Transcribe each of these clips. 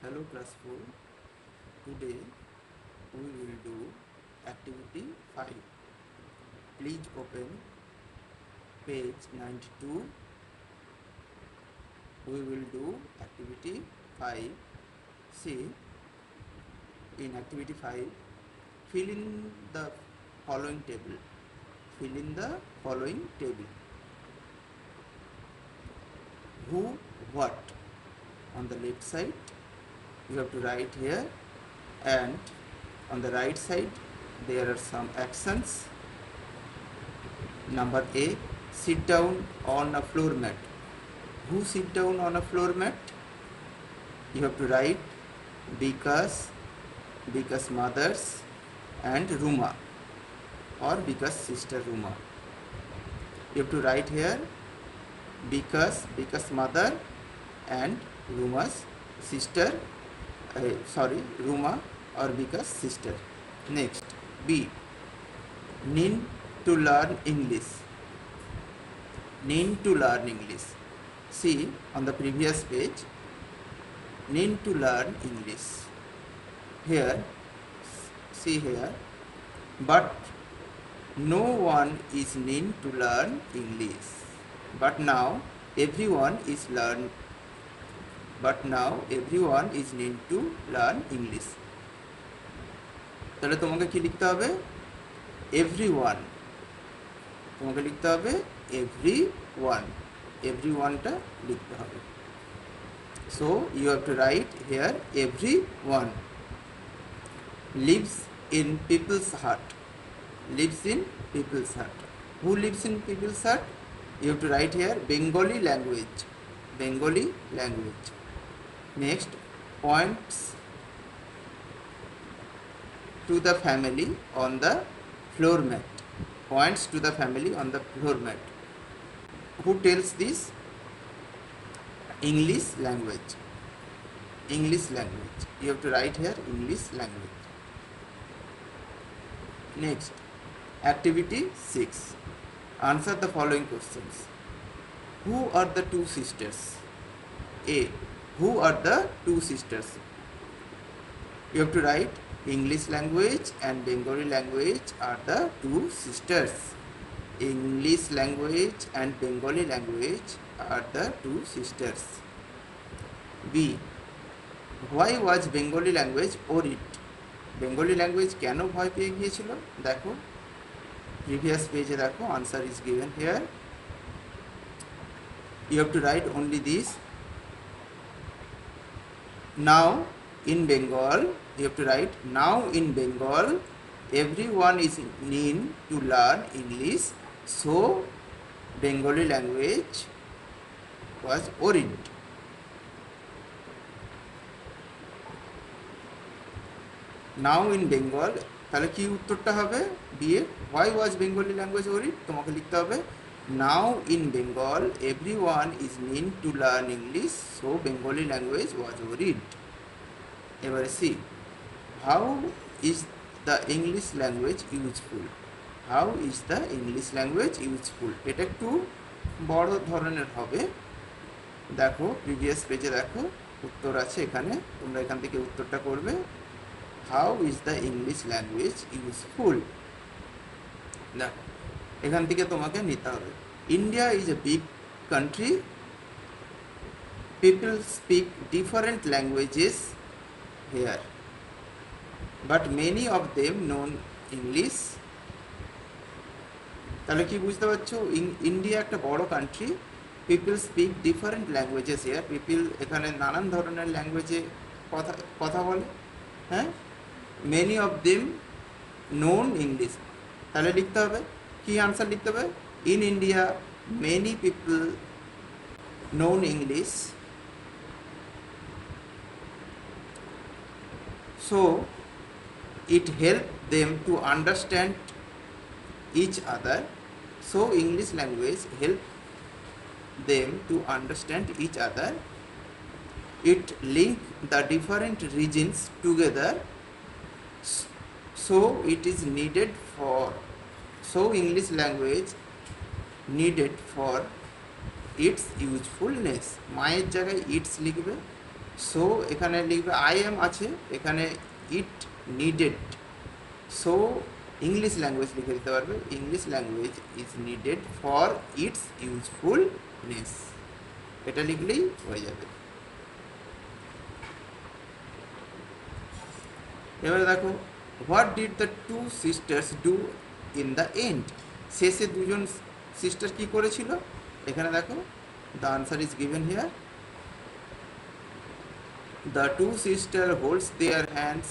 Hello class 4. Today we will do activity 5. Please open page 92. We will do activity 5. See, in activity 5, fill in the following table. Fill in the following table. Who, what. On the left side, you have to write here, and on the right side, there are some actions. Number A, sit down on a floor mat. Who sit down on a floor mat? You have to write because mothers and Ruma, or because sister Ruma. You have to write here because mother and Ruma's sister, Ruma, or because sister. Next, B, need to learn English. Need to learn English. See on the previous page, need to learn English. Here, see here, but no one is need to learn English. But now everyone is need to learn English. তাহলে তোমাকে কি লিখতে হবে? everyone. তোমাকে লিখতে হবে everyone. everyoneটা লিখতে হবে. So you have to write here everyone. Lives in people's heart. Lives in people's heart. Who lives in people's heart? You have to write here Bengali language. Bengali language. Next, points to the family on the floor mat. Points to the family on the floor mat. Who tells this? English language. English language. You have to write here English language. Next, activity 6. Answer the following questions. Who are the two sisters? A. Who are the two sisters? You have to write English language and Bengali language are the two sisters. English language and Bengali language are the two sisters. B. Why was Bengali language worried? Bengali language কেন ভয় পেয়ে গিয়েছিল? দেখো previous page এ দেখো, answer is given here. You have to write only this. Now in Bengal, you have to write now in Bengal everyone is need to learn English, so Bengali language was worried. Now in Bengal, তাহলে কি উত্তরটা হবে? B এর why was Bengali language worried? তোমাকে লিখতে হবে now in Bengal everyone is need to learn English, so Bengali language was worried. এবারে C, how is the English language useful? How is the English language useful? এটা একটু বড় ধরনের হবে। দেখো প্রিভিয়াস পেজে দেখো উত্তর আছে এখানে, তোমরা এখান থেকে উত্তরটা করবে। How is the English language useful? দেখো এখান থেকে তোমাকে নিতে হবে। India is a big country. People speak different languages here, but many of them know English. তাহলে কি বুঝতে পারছো? ইন্ডিয়া একটা বড় country, people speak different languages here. People এখানে নানান ধরনের ল্যাঙ্গুয়েজে কথা বলে। হ্যাঁ, many of them known English. তাহলে লিখতে হবে কি আনসার লিখতে হবে? In India many people known English, so it helped them to understand each other. So English language helped them to understand each other. It linked the different regions together, so it is needed for, so English language needed for its usefulness. মায়ের জায়গায় it's লিখবে, so এখানে লিখবে I am আছে, এখানে it needed, so English language লিখে দিতে পারবে, English language is needed for its usefulness, এটা লিখলেই হয়ে যাবে। এবারে দেখো, what did the two sisters do in the end, শেষে দুজন সিস্টার কি করেছিল, এখানে দেখো the answer is given here, the two sister holds their hands,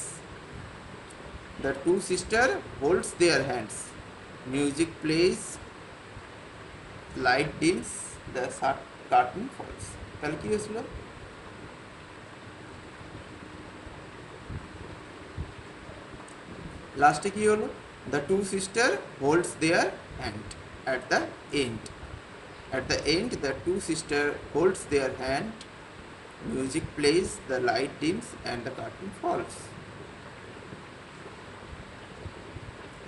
the two sister holds their hands, music plays, light dims, the curtain falls, তাহলে কি হয়েছিল, লাস্টে কি হলো, the two sister holds their hand at the end, at the end the two sister holds their hand, music plays, the light dims and the curtain falls।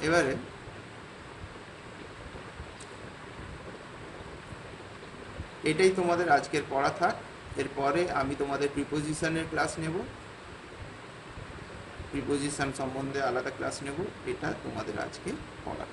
এবারে এটাই তোমাদের আজকের পড়া থাক, এরপরে আমি তোমাদের প্রিপোজিশনের ক্লাস নেব, প্রিপোজিশন সম্বন্ধে আলাদা ক্লাস নেব, এটা তোমাদের আজকে পড়া।